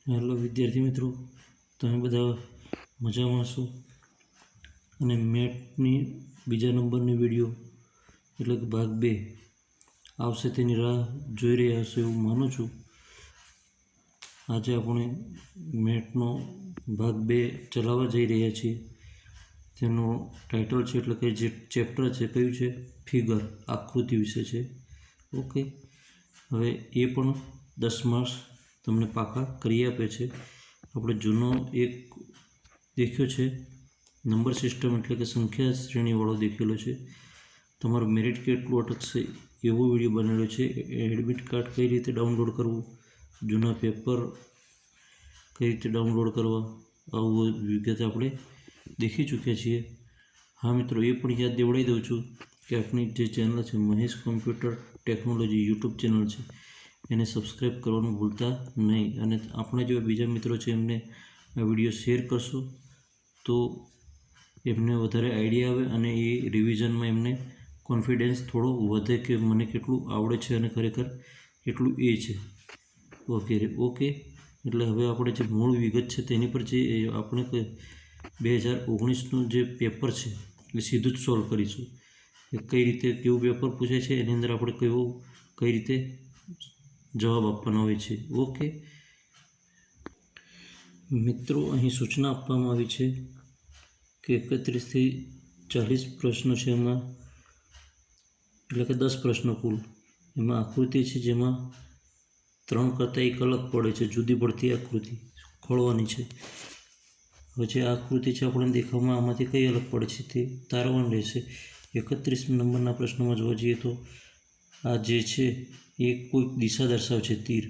Hello વિદ્યાર્થી મિત્રો, તમે બધા મજામાં છો અને મેથની બીજા નંબરની વિડીયો એટલે કે ભાગ 2 આવશે તેની રાહ જોઈ રહ્યા હશો એવું માનું છું. આજે આપણે મેથનો ભાગ 2 ચલાવવા જઈ રહ્યા છીએ. તેનું ટાઇટલ છે એટલે કે જે ચેપ્ટર છે કયું છે, ફિગર, આકૃતિ વિશે છે. ઓકે, હવે એ પણ 10 માર્ક્સ તમને પાકા કરી આપે છે. આપણે જૂનો એક દેખ્યો છે નંબર સિસ્ટમ એટલે કે સંખ્યા શ્રેણીવાળો દેખેલો છે. તમારું મેરિટ કેટલું અટકશે એવો વિડીયો બનેલો છે. એડમિટ કાર્ડ કઈ રીતે ડાઉનલોડ કરવું, જૂના પેપર કઈ રીતે ડાઉનલોડ કરવા, આવું વિગત આપણે દેખી ચૂક્યા છીએ. હા મિત્રો, એ પણ યાદ દેવડાવી દઉં છું કે આપણી જે ચેનલ છે Mahesh computer technology YouTube channel છે, એને સબસ્ક્રાઈબ કરવાનું ભૂલતા નહીં. અને આપણા જેવા બીજા મિત્રો છે એમને આ વિડીયો શેર કરશો તો એમને વધારે આઈડિયા આવે અને એ રિવિઝનમાં એમને કોન્ફિડન્સ થોડો વધે કે મને કેટલું આવડે છે અને ખરેખર કેટલું એ છે વગેરે. ઓકે, એટલે હવે આપણે જે મૂળ વિગત છે તેની પર જે આપણે 2019નું જે પેપર છે એ સીધું જ સોલ્વ કરીશું. કઈ રીતે કેવું પેપર પૂછાય છે એની અંદર આપણે કઈ રીતે જવાબ આપવાનો હોય છે. ઓકે મિત્રો, અહીં સૂચના આપવામાં આવી છે કે 31થી 40 પ્રશ્નો છે એમાં, એટલે કે 10 પ્રશ્નો કુલ. એમાં આકૃતિ છે જેમાં 3 કરતાં 1 અલગ પડે છે, જુદી પડતી આકૃતિ ખોળવાની છે. હવે જે આકૃતિ છે આપણને દેખાવમાં આમાંથી કઈ અલગ પડે છે તે તારવાનું રહેશે. 31 નંબરના પ્રશ્નમાં જોવા જઈએ તો આ જે છે એ કોઈક દિશા દર્શાવે છે, તીર.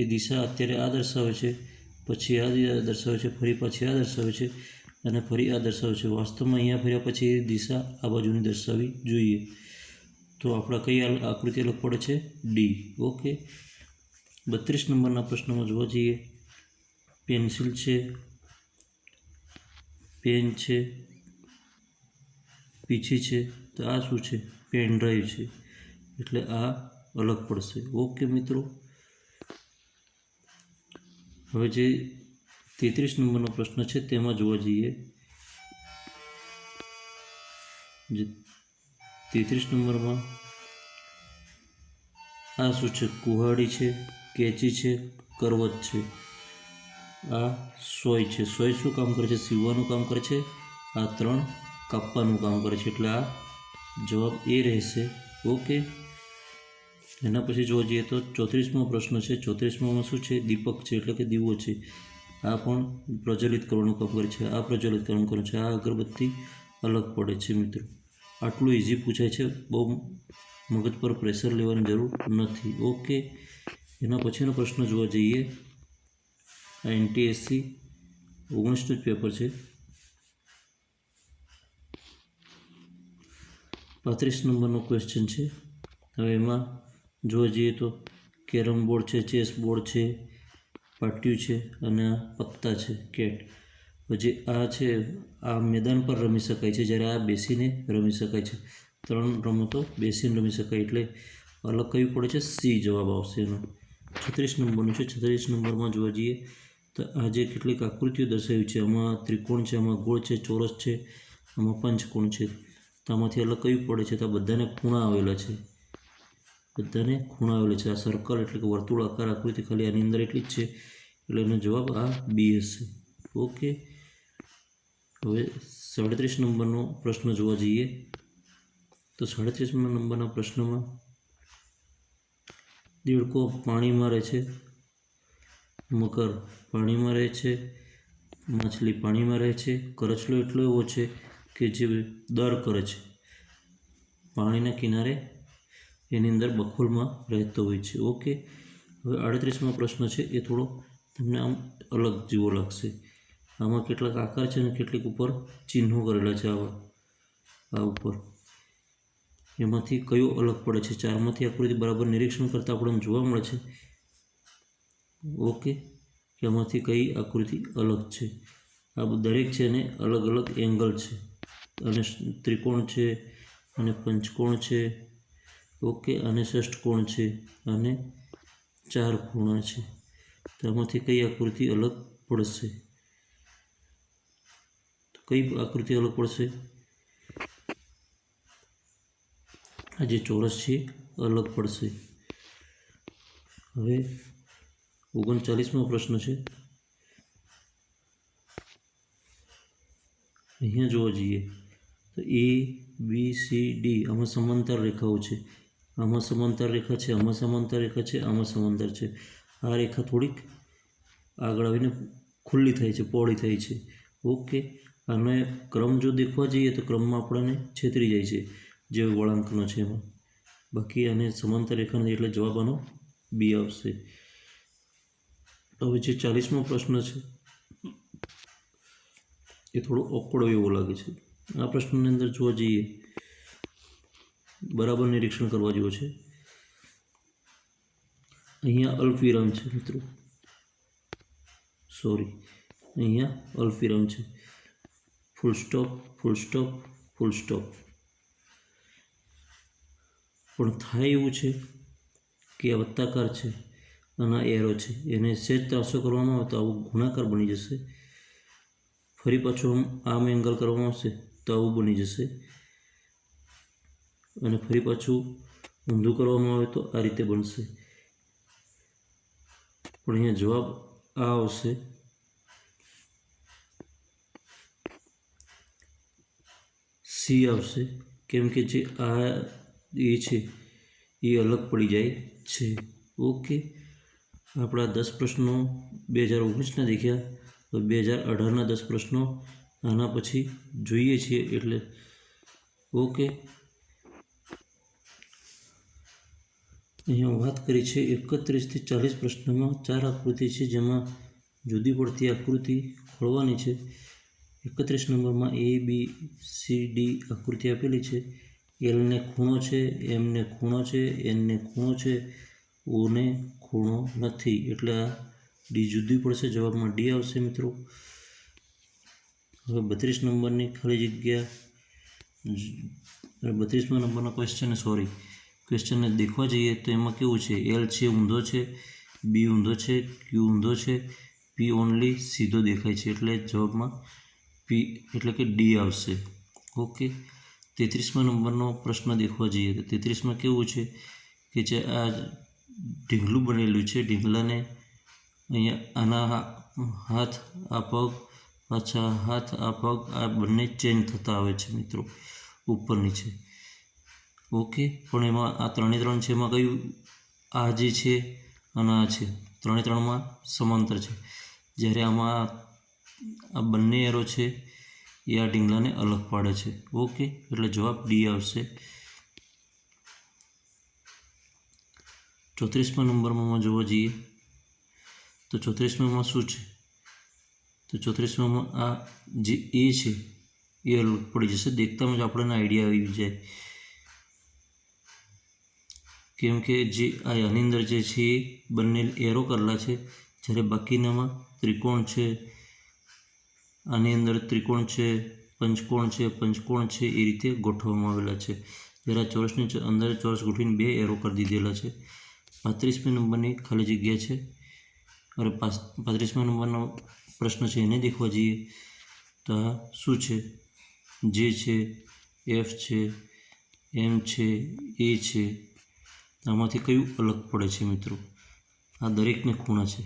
એ દિશા અત્યારે આ દર્શાવે છે, પછી આ દર્શાવે છે, ફરી પાછી આ દર્શાવે છે અને ફરી આ દર્શાવે છે. વાસ્તવમાં અહીંયા ફર્યા પછી એ દિશા આ બાજુની દર્શાવવી જોઈએ. તો આપણા કઈ આકૃતિ અલગ પડે છે? ડી. ઓકે, 32 નંબરના પ્રશ્નમાં જોવા જઈએ, પેન્સિલ છે, પેન છે, પીછી છે, તો આ શું છે? પેન ડ્રાઈવ છે, એટલે આ અલગ પડશે. ઓકે મિત્રો, હવે જે 33 નંબરનો પ્રશ્ન છે તેમાં જોવા જઈએ, જે 33 નંબરમાં આ શું છે? કુહાડી છે, કેંચી છે, કરવત છે. આ સોય છે. સોય શું કામ કરે છે? સીવવાનું કામ કરે છે. આ 3 કાપવાનું કામ કરે છે, એટલે આ જવાબ એ રહેશે. ઓકે, એના પછી જોવા જઈએ તો 34મો પ્રશ્ન છે. 34માં શું છે? દીપક છે, એટલે કે દીવો છે. આ પણ પ્રજ્વલિત કરવાનું કામ કરે છે. આ પ્રજ્વલિત કરવાનું કરે છે. આ અગરબત્તી અલગ પડે છે. મિત્રો, આટલું ઇઝી પૂછાય છે, બહુ મગજ પર પ્રેશર લેવાની જરૂર નથી. ઓકે, એના પછીનો પ્રશ્ન જોવા જઈએ, આ NTSC 19નું જ પેપર છે. 35 નંબરનો ક્વેશ્ચન છે. હવે એમાં જોવા જઈએ તો કેરમ બોર્ડ છે, ચેસ બોર્ડ છે, પાટિયું છે અને આ પત્તા છે, કેટ. જે આ છે આ મેદાન પર રમી શકાય છે, જ્યારે આ બેસીને રમી શકાય છે. 3 રમતો બેસીને રમી શકાય, એટલે અલગ કયું પડે છે? સી જવાબ આવશે એનો. 36 નંબરનું છે. 36 નંબરમાં જોવા જઈએ તો આ જે કેટલીક આકૃતિઓ દર્શાવી છે, આમાં ત્રિકોણ છે, આમાં ગોળ છે, ચોરસ છે, આમાં પંચકોણ છે. તો આમાંથી અલગ કયું પડે છે? તો આ બધાને ખૂણા આવેલા છે, બધાને ખૂણા આવેલા છે. આ સર્કલ એટલે કે વર્તુળાકાર આકૃતિ ખાલી આની અંદર એટલી જ છે, એટલે એનો જવાબ આ બી હશે. ઓકે, હવે 37 નંબરનો પ્રશ્ન જોવા જઈએ તો 37 નંબરના પ્રશ્નમાં દેડકો પાણીમાં રહે છે, મગર પાણીમાં રહે છે, માછલી પાણીમાં રહે છે, કરચલો એટલો એવો છે કે જે દર કરે છે, પાણીના કિનારે એની અંદર બખોલમાં રહેતો હોય છે. ઓકે, હવે 38મો પ્રશ્ન છે એ થોડો તમને આમ અલગ જેવો લાગશે. આમાં કેટલાક આકાર છે અને કેટલીક ઉપર ચિહ્નો કરેલા છે. આ ઉપર એમાંથી કયો અલગ પડે છે? 4માંથી આકૃતિ બરાબર નિરીક્ષણ કરતાં આપણને જોવા મળે છે. ઓકે, કે આમાંથી કઈ આકૃતિ અલગ છે? આ દરેક છે એને અલગ અલગ એંગલ છે, અને ત્રિકોણ છે, અને પંચકોણ છે. ઓકે, અને ષષ્ઠકોણ છે, અને 4 ખૂણા છે. તો આમાંથી કઈ આકૃતિ અલગ પડશે? તો કઈ આકૃતિ અલગ પડશે? આ જે ચોરસ છે અલગ પડશે. હવે 39મો પ્રશ્ન છે. અહીંયા જોવા જઈએ તો A, B, C, D આમાં સમાંતર રેખાઓ છે. આમાં સમાંતર રેખા છે, આમાં સમાંતર રેખા છે, આમાં સમાંતર છે. આ રેખા થોડીક આગળ આવીને ખુલ્લી થાય છે, પહોળી થાય છે. ઓકે, આનો ક્રમ જો દેખવા જઈએ તો ક્રમમાં આપણને છેતરી જાય છે જે વળાંકનો છે એમાં. બાકી આને સમાંતર રેખા નથી એટલે જવાબ આનો બી આવશે. હવે જે 40મો પ્રશ્ન છે એ થોડો ઓકવર્ડ એવો લાગે છે. આ પ્રશ્નની અંદર જોવા જઈએ બરાબર નિરીક્ષણ કરવા જેવો છે. અહીંયા અલ્પવિરામ છે મિત્રો, અહીંયા અલ્પવિરામ છે. Full stop, full stop, full stop. પણ થાય એવું છે કે આ વત્તાકાર છે અને આ એરો છે, એને સહેજ ત્રાસો કરવામાં આવે તો આવું ગુણાકાર બની જશે. ફરી પાછું આમ એંગલ કરવામાં આવશે તો આવું બની જશે, અને ફરી પાછું ઊંધું કરવામાં આવે તો આ રીતે બનશે. પણ અહીંયા જવાબ આ આવશે. સી આવશે, કેમ કે જે આ એ છે એ અલગ પડી જાય છે. ઓકે, આપણા 10 પ્રશ્નો 2019ના દેખ્યા. તો 2018ના 10 પ્રશ્નો આના પછી જોઈએ છીએ એટલે ઓકે. અહીંયા વાત કરી છે 31થી 40 પ્રશ્નમાં 4 આકૃતિ છે જેમાં જુદી પડતી આકૃતિ ખોળવાની છે. 31 નંબરમાં A, B, C, D આકૃતિ આપેલી છે. Lને ખૂણો છે, Mને ખૂણો છે, Nને ખૂણો છે, Oને ખૂણો નથી, એટલે આ ડી જુદી પડશે. જવાબમાં ડી આવશે મિત્રો. હવે 32 નંબરની ખાલી જગ્યા, 32મા નંબરના ક્વેશ્ચનને દેખવા જઈએ તો એમાં કેવું છે? એલ છે ઊંધો છે, બી ઊંધો છે, ક્યુ ઊંધો છે, પી ઓનલી સીધો દેખાય છે, એટલે જવાબમાં પી એટલે કે ડી આવશે. ઓકે, 33મા નંબરનો પ્રશ્ન દેખવા જઈએ તો 33માં કેવું છે કે જે આ ઢીંગલું બનેલું છે, ઢીંગલાને અહીંયા આના હાથ, આ પગ, પાછા હાથ, આ પગ, આ બંને ચેન્જ થતા આવે છે મિત્રો, ઉપર નીચે. ઓકે, પણ એમાં આ 3 છે, એમાં કયું? આ જે છે અને આ છે, 3માં સમાંતર છે. જ્યારે આમાં આ બંને એરો છે એ આ ઢીંગલાને અલગ પાડે છે. ઓકે, એટલે જવાબ ડી આવશે. 34મા નંબરમાં જોવા જઈએ તો 34માં શું છે? તો 34માં આ જે એ છે એ અલગ પડી જશે. દેખતામાં જ આપણને આઈડિયા આવી જાય, કેમ કે જે આની અંદર જે છે એ બંને એરો કરેલા છે, જ્યારે બાકીનામાં ત્રિકોણ છે, આની અંદર ત્રિકોણ છે, પંચકોણ છે, પંચકોણ છે, એ રીતે ગોઠવવામાં આવેલા છે. જ્યારે ચોરસની અંદર ચોરસ ગોઠવીને 2 એરો કરી દીધેલા છે. 35મા નંબરની ખાલી જગ્યા છે, અને 35મા નંબરનો પ્રશ્ન છે એને દેખવા જઈએ તો આ શું છે? જે છે, એફ છે, એમ છે, એ છે. આમાંથી કયું અલગ પડે છે મિત્રો? આ દરેકને ખૂણા છે,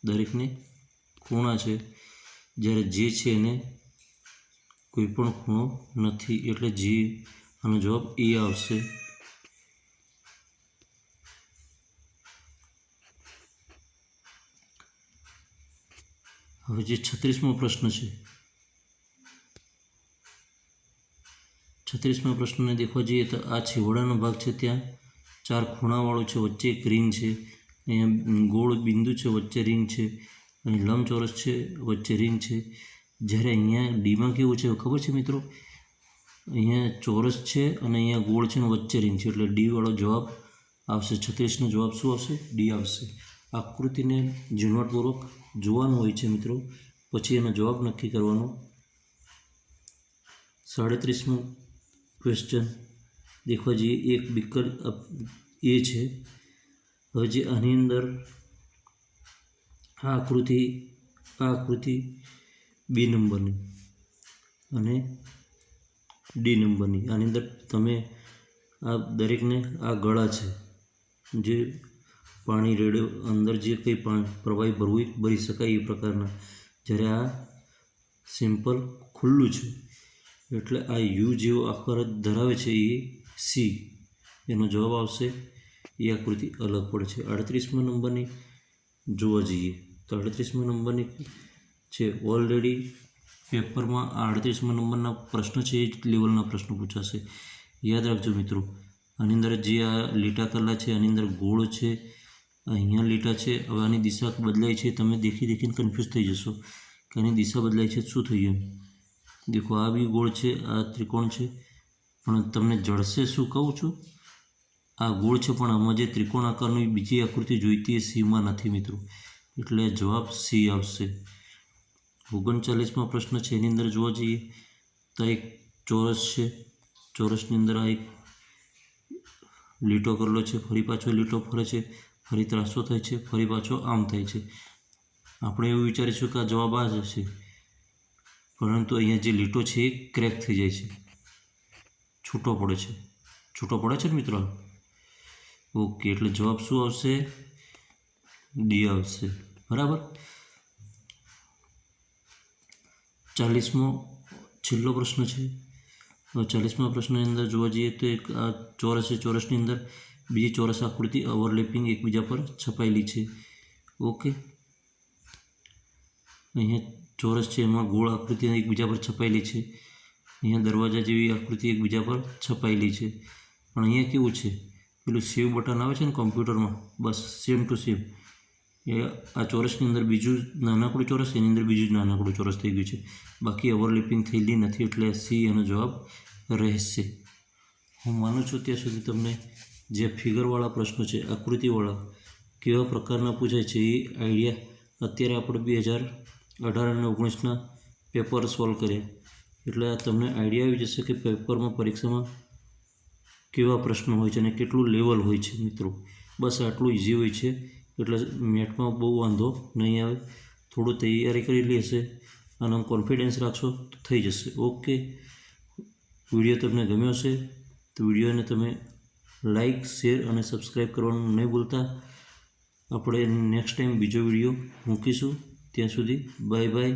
દરેકને ખૂણા છે, જ્યારે જે છે એને કોઈ પણ ખૂણો નથી, એટલે જે આનો જવાબ એ આવશે. હવે જે 36મો પ્રશ્ન છે, 36મા પ્રશ્નને દેખવા જઈએ તો આ છેવાડાનો ભાગ છે, ત્યાં 4 ખૂણાવાળો છે, વચ્ચે એક રિંગ છે, અહીંયા ગોળ બિંદુ છે, વચ્ચે રિંગ છે, અહીં લંબચોરસ છે, વચ્ચે રિંગ છે. જ્યારે અહીંયા ડીમાં કેવું છે ખબર છે મિત્રો? અહીંયા ચોરસ છે અને અહીંયા ગોળ છે અને વચ્ચે રિંગ છે, એટલે ડી વાળો જવાબ આવશે. 36નો જવાબ શું આવશે? ડી આવશે. આકૃતિને ઝીણવટપૂર્વક જોવાનું હોય છે મિત્રો, પછી એનો જવાબ નક્કી કરવાનો. 37મો ક્વેશ્ચન દેખવા જઈએ, એક બીકર એ છે. હવે જે આની અંદર આ આકૃતિ બી નંબરની અને ડી નંબરની. આની અંદર તમે આ દરેકને આ ગળા છે જે પાણી રેડે અંદર જે કંઈ પ્રવાહી ભરી શકાય એ પ્રકારના, જ્યારે આ સિમ્પલ ખુલ્લું છે એટલે આ યુ જેવો આકાર ધરાવે છે એ સી. એનો જવાબ આવશે. એ આકૃતિ અલગ પડે છે. 38મા નંબરની જોવા જઈએ તો 38મા નંબરની છે. ઓલરેડી પેપરમાં આ 38મા નંબરના પ્રશ્ન છે એ જ લેવલના પ્રશ્નો પૂછાશે. યાદ રાખજો મિત્રો. આની અંદર જે આ લીટા કરેલા છે આની અંદર ગોળ છે, અહીંયા લીટા છે. હવે આની દિશા બદલાય છે. તમે દેખીને કન્ફ્યુઝ થઈ જશો કે આની દિશા બદલાય છે શું થયું એમ. દેખો આ બી ગોળ છે, આ ત્રિકોણ છે, પણ તમને જળશે શું કહું છું, આ ગોળ છે પણ આમાં જે ત્રિકોણ આકારની બીજી આકૃતિ જોઈતી એ સીમાં નથી મિત્રો. એટલે જવાબ સી આવશે. 39મા પ્રશ્ન છે એની અંદર જોવા જઈએ તો એક ચોરસ છે. ચોરસની અંદર આ એક લીટો કરેલો છે, ફરી પાછો લીટો ફરે છે, ફરી ત્રાસો થાય છે, ફરી પાછો આમ થાય છે. આપણે એવું વિચારીશું કે આ જવાબ આ જ હશે, પરંતુ અહીંયા જે લીટો છે એ ક્રેક થઈ જાય છે, છૂટો પડે છે ને મિત્રો. ઓકે, એટલે જવાબ શું આવશે? ડી આવશે. બરાબર. 40મો છેલ્લો પ્રશ્ન છે. 40મા પ્રશ્નની અંદર જોવા જઈએ તો એક આ ચોરસ છે, ચોરસની અંદર બીજી ચોરસ આકૃતિ ઓવરલેપિંગ એકબીજા પર છપાયેલી છે. ઓકે, અહીંયા ચોરસ છે એમાં ગોળ આકૃતિ એકબીજા પર છપાયેલી છે. અહીંયા દરવાજા જેવી આકૃતિ એકબીજા પર છપાયેલી છે. પણ અહીંયા કેવું છે, પેલું સેવ બટન આવે છે ને કોમ્પ્યુટરમાં, બસ સેમ ટુ સેમ એ આ ચોરસની અંદર બીજું નાનકડું ચોરસ, એની અંદર બીજું જ નાનકડું ચોરસ થઈ ગયું છે. બાકી ઓવરલેપિંગ થયેલી નથી, એટલે સી એનો જવાબ રહેશે. હું માનું છું ત્યાં સુધી તમને જે ફિગરવાળા પ્રશ્નો છે, આકૃતિવાળા કેવા પ્રકારના પૂછાય છે એ આઈડિયા અત્યારે આપણે 2018 અને 19ના પેપર સોલ્વ કર્યા એટલે તમને આઈડિયા આવી જશે કે પેપરમાં પરીક્ષામાં કેવા પ્રશ્નો હોય છે અને કેટલું લેવલ હોય છે મિત્રો. બસ આટલું ઇઝી હોય છે એટલે મેથમાં બહુ વાંધો નહીં આવે. થોડું તૈયારી કરી લેશે અને કોન્ફિડન્સ રાખશો તો થઈ જશે. ઓકે, વિડીયો તમને ગમ્યો હશે તો વિડીયોને તમે લાઈક, શેર અને સબસ્ક્રાઈબ કરવાનું નહીં ભૂલતા. આપણે નેક્સ્ટ ટાઈમ બીજો વિડીયો મૂકીશું. ત્યાં સુધી બાય બાય.